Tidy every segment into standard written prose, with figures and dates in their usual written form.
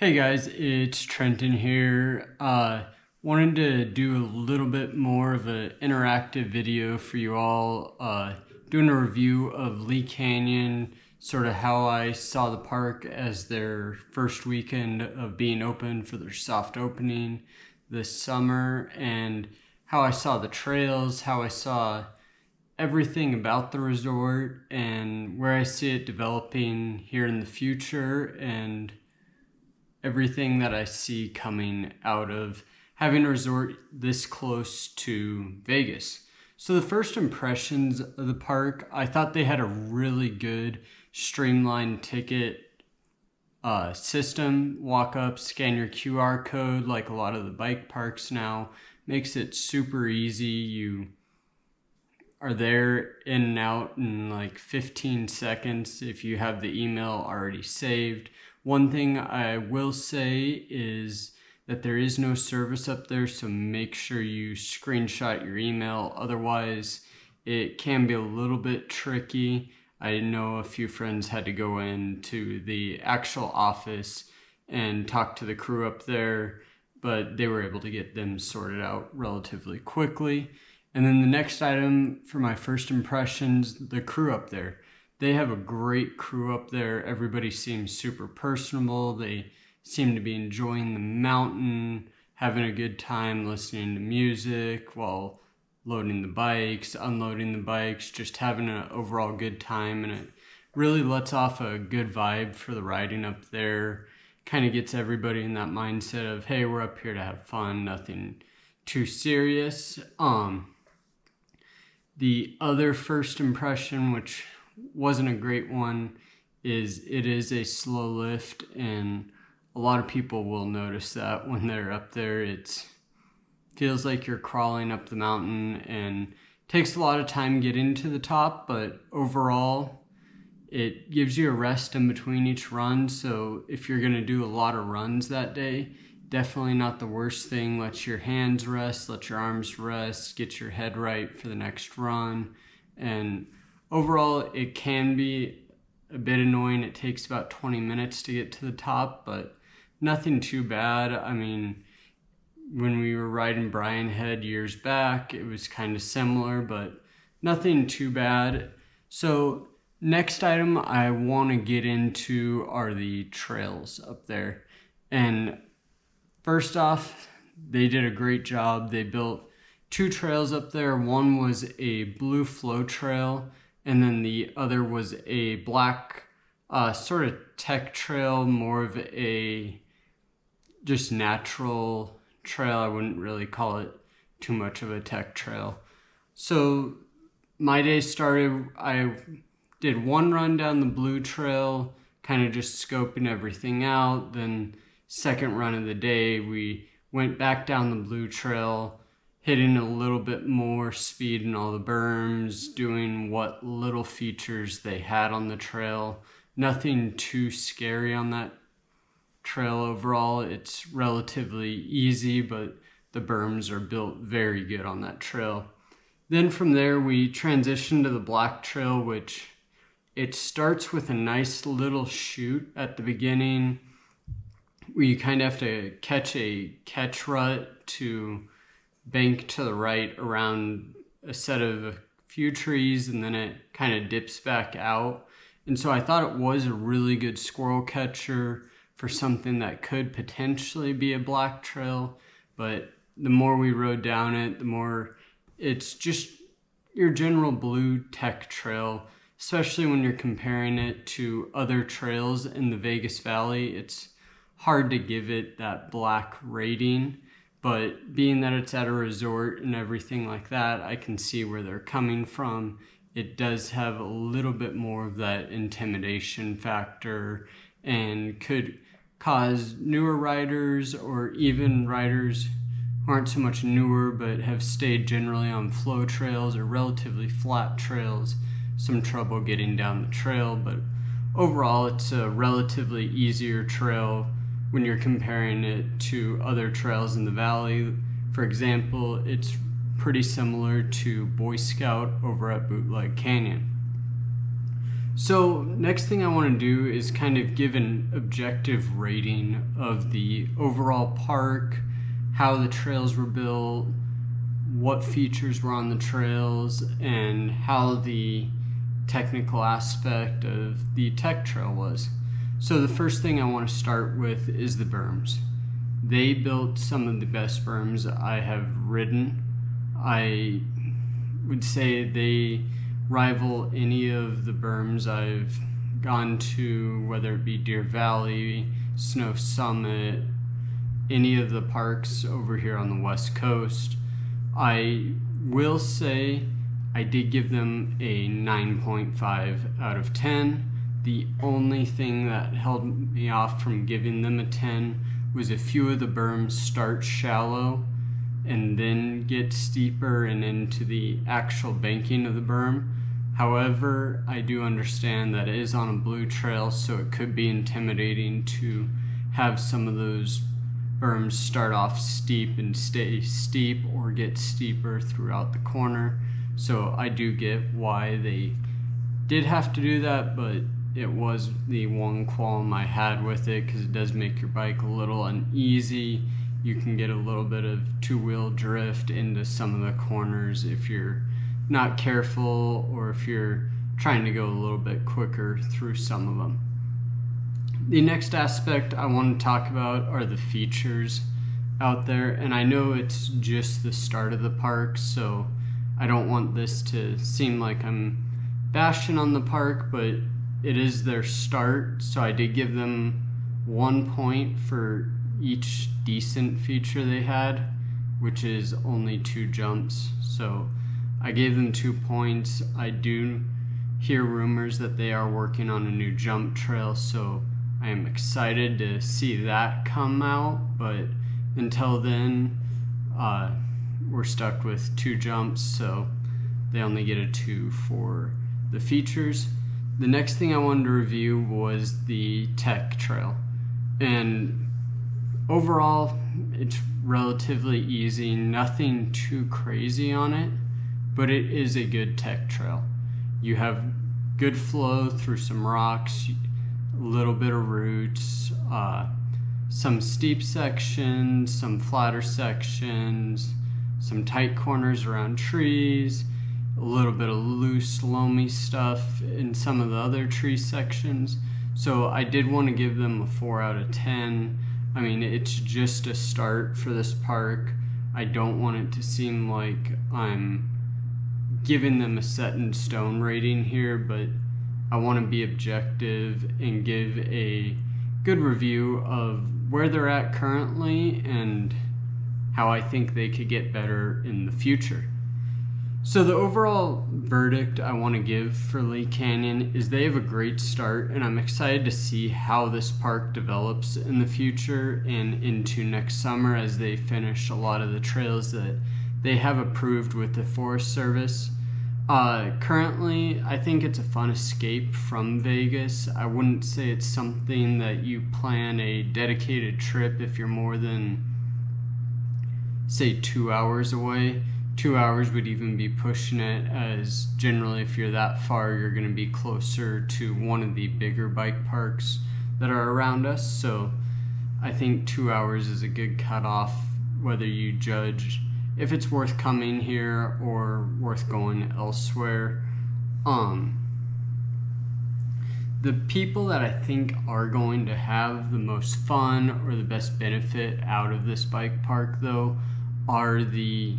Hey guys, it's Trenton here. Wanted to do a little bit more of an interactive video for you all, doing a review of Lee Canyon, sort of how I saw the park as their first weekend of being open for their soft opening this summer, and how I saw the trails, how I saw everything about the resort, and where I see it developing here in the future, and everything that I see coming out of having a resort this close to Vegas. So the first impressions of the park, I thought they had a really good streamlined ticket system. Walk up, scan your QR code like a lot of the bike parks now. Makes it super easy. You are there in and out in like 15 seconds if you have the email already saved. One thing I will say is that there is no service up there, so make sure you screenshot your email. Otherwise, it can be a little bit tricky. I know a few friends had to go into the actual office and talk to the crew up there, but they were able to get them sorted out relatively quickly. And then the next item for my first impressions, the crew up there. They have a great crew up there. Everybody seems super personable. They seem to be enjoying the mountain, having a good time listening to music while loading the bikes, unloading the bikes, just having an overall good time. And it really lets off a good vibe for the riding up there. Kind of gets everybody in that mindset of, hey, we're up here to have fun, nothing too serious. The other first impression, which wasn't a great one, is it is a slow lift, and a lot of people will notice that when they're up there. It feels like you're crawling up the mountain and takes a lot of time getting to the top, but overall it gives you a rest in between each run. So if you're going to do a lot of runs that day, definitely not the worst thing. Let your hands rest, let your arms rest, get your head right for the next run. And overall, it can be a bit annoying. It takes about 20 minutes to get to the top, but nothing too bad. I mean, when we were riding Brian Head years back, it was kind of similar, but nothing too bad. So next item I want to get into are the trails up there. And first off, they did a great job. They built two trails up there. One was a blue flow trail, and then the other was a black sort of tech trail, more of a just natural trail. I wouldn't really call it too much of a tech trail. So my day started, I did one run down the blue trail, kind of just scoping everything out. Then second run of the day, we went back down the blue trail, hitting a little bit more speed in all the berms, doing what little features they had on the trail. Nothing too scary on that trail overall. It's relatively easy, but the berms are built very good on that trail. Then from there, we transitioned to the black trail, which it starts with a nice little chute at the beginning where you kind of have to catch a catch rut to bank to the right around a set of a few trees, and then it kind of dips back out. And so I thought it was a really good squirrel catcher for something that could potentially be a black trail, but the more we rode down it, the more it's just your general blue tech trail, especially when you're comparing it to other trails in the Vegas Valley. It's hard to give it that black rating, but being that it's at a resort and everything like that, I can see where they're coming from. It does have a little bit more of that intimidation factor and could cause newer riders, or even riders who aren't so much newer but have stayed generally on flow trails or relatively flat trails, some trouble getting down the trail. But overall, it's a relatively easier trail when you're comparing it to other trails in the valley. For example, it's pretty similar to Boy Scout over at Bootleg Canyon. So next thing I want to do is kind of give an objective rating of the overall park, how the trails were built, what features were on the trails, and how the technical aspect of the tech trail was. So the first thing I want to start with is the berms. They built some of the best berms I have ridden. I would say they rival any of the berms I've gone to, whether it be Deer Valley, Snow Summit, any of the parks over here on the West Coast. I will say I did give them a 9.5 out of 10. The only thing that held me off from giving them a 10 was a few of the berms start shallow and then get steeper and into the actual banking of the berm. However, I do understand that it is on a blue trail, so it could be intimidating to have some of those berms start off steep and stay steep or get steeper throughout the corner. So I do get why they did have to do that, but it was the one qualm I had with it, because it does make your bike a little uneasy. You can get a little bit of two-wheel drift into some of the corners if you're not careful, or if you're trying to go a little bit quicker through some of them. The next aspect I want to talk about are the features out there, and I know it's just the start of the park, so I don't want this to seem like I'm bashing on the park, but it is their start, so I did give them 1 point for each decent feature they had, which is only 2 jumps. So I gave them 2 points. I do hear rumors that they are working on a new jump trail, so I am excited to see that come out, but until then, we're stuck with 2 jumps, so they only get a 2 for the features. The next thing I wanted to review was the tech trail, and overall it's relatively easy, nothing too crazy on it, but it is a good tech trail. You have good flow through some rocks, a little bit of roots, some steep sections, some flatter sections, some tight corners around trees, a little bit of loose, loamy stuff in some of the other tree sections. So I did want to give them a 4 out of 10. I mean, it's just a start for this park. I don't want it to seem like I'm giving them a set in stone rating here, but I want to be objective and give a good review of where they're at currently and how I think they could get better in the future. So the overall verdict I want to give for Lee Canyon is they have a great start, and I'm excited to see how this park develops in the future and into next summer as they finish a lot of the trails that they have approved with the Forest Service. Currently, I think it's a fun escape from Vegas. I wouldn't say it's something that you plan a dedicated trip if you're more than, say, 2 hours away. 2 hours would even be pushing it, as generally if you're that far, you're going to be closer to one of the bigger bike parks that are around us. So I think 2 hours is a good cutoff, whether you judge if it's worth coming here or worth going elsewhere. The people that I think are going to have the most fun or the best benefit out of this bike park, though, are the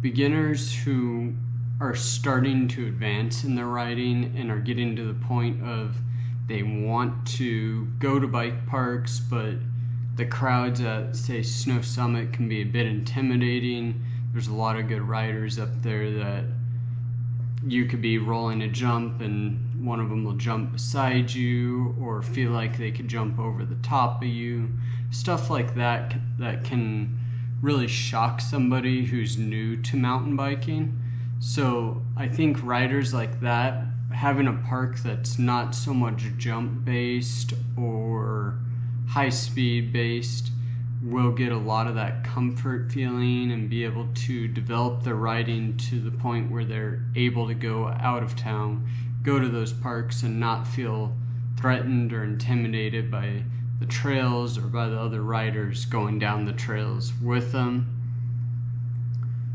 beginners who are starting to advance in their riding and are getting to the point of they want to go to bike parks, but the crowds at, say, Snow Summit can be a bit intimidating. There's a lot of good riders up there that you could be rolling a jump and one of them will jump beside you or feel like they could jump over the top of you. Stuff like that that can really shock somebody who's new to mountain biking. So I think riders like that, having a park that's not so much jump based or high speed based, will get a lot of that comfort feeling and be able to develop their riding to the point where they're able to go out of town, go to those parks and not feel threatened or intimidated by the trails or by the other riders going down the trails with them.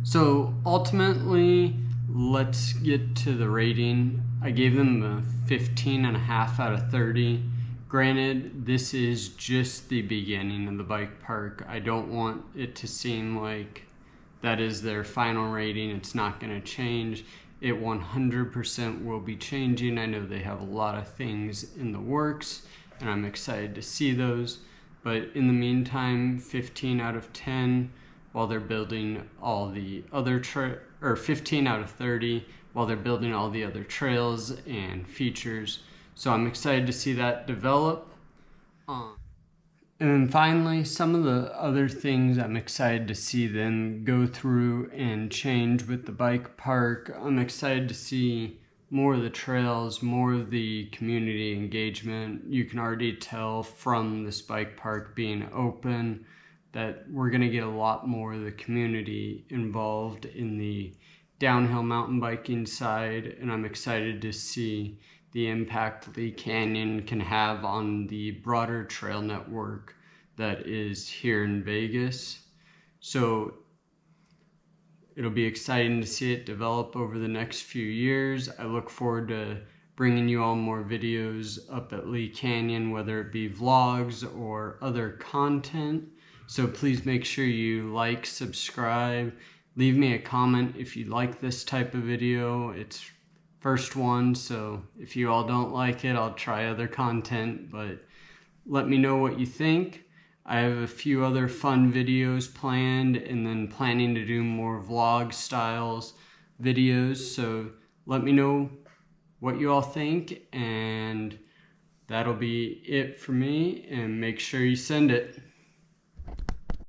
So ultimately, let's get to the rating. I gave them a 15.5 out of 30. Granted, this is just the beginning of the bike park. I don't want it to seem like that is their final rating. It's not going to change. It 100% will be changing. I know they have a lot of things in the works, and I'm excited to see those. But in the meantime, 15 out of 10 while they're building all the other 15 out of 30 while they're building all the other trails and features. So I'm excited to see that develop. And then finally, some of the other things I'm excited to see them go through and change with the bike park. I'm excited to see more of the trails, more of the community engagement. You can already tell from this bike park being open that we're going to get a lot more of the community involved in the downhill mountain biking side, and I'm excited to see the impact Lee Canyon can have on the broader trail network that is here in Vegas. So it'll be exciting to see it develop over the next few years. I look forward to bringing you all more videos up at Lee Canyon, whether it be vlogs or other content. So please make sure you like, subscribe, leave me a comment if you like this type of video. It's first one, so if you all don't like it, I'll try other content, but let me know what you think. I have a few other fun videos planned, and then planning to do more vlog styles videos, so let me know what you all think, and that'll be it for me, and make sure you send it.